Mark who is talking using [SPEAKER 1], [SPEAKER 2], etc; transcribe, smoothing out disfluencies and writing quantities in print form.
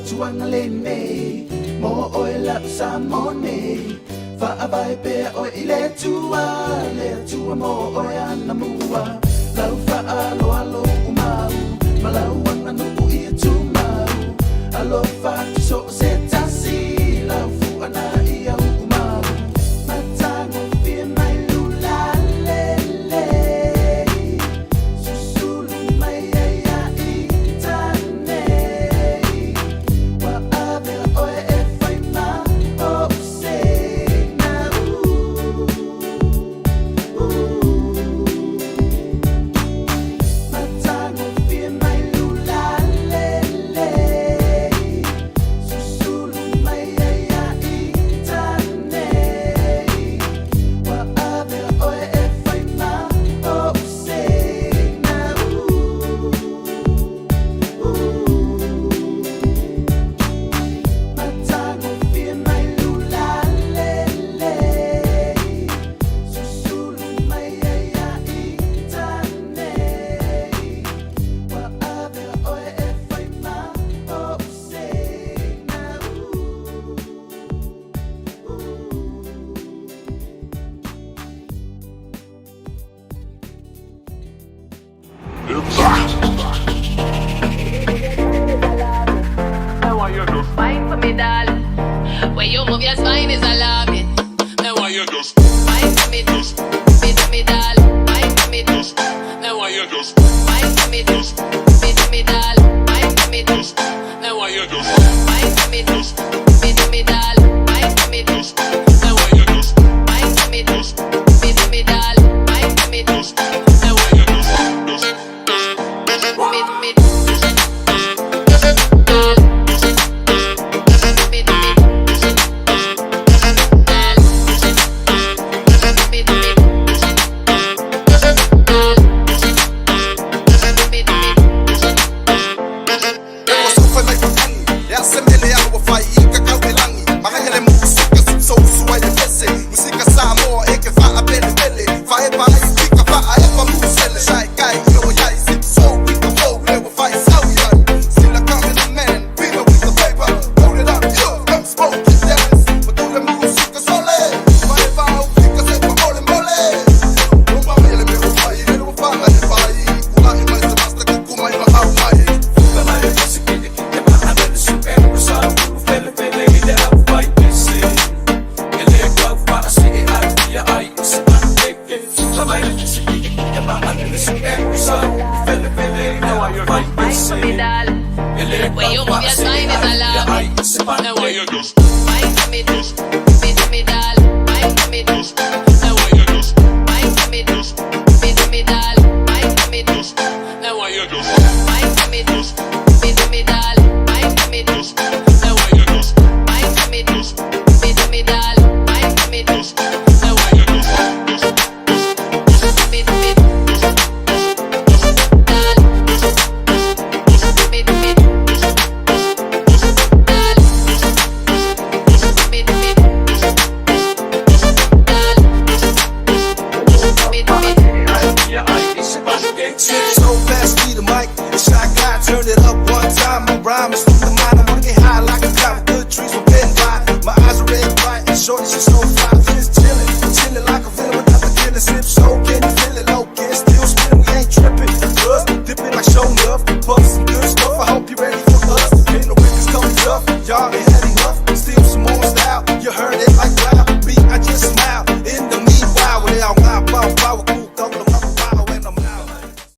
[SPEAKER 1] Tuangalene, mo oila samone, fa abai pe o ile tua mo oia namua, lau fa alo alo umau, malau anu ui tumau, alo fa so setasi, lau fu ana ia umau, matango fie mai lula lele, susulu mai ia itane.
[SPEAKER 2] Wine for me, darling. When you move your spine is alarming. Now why you just wine for me, just me, darling. Wine for me, just. Now why you just wine for me, just me, darling. Wine for me, just. Now why you just wine for me, just me, darling. Wine for me, just. Now why you just wine for me, just me, darling. Wine for me, just. Now why you just me. When you move your spine is alarming. Now why you just wine for me, just me, darling. Wine for me, just. Now why you just wine for me, just me, darling. Wine for me, just. Now why you just wine for me, just me, darling. Wine for me, just. Now why you just wine
[SPEAKER 3] rhyme, my rhyme is from the mind. I wanna get high like a cloud with good trees with bend by. My eyes are red bright and shorty, she's so fly. Just chillin', chillin' like a villain without the killing. Sip so, can you feel it? Low, get still spinning, we ain't trippin'.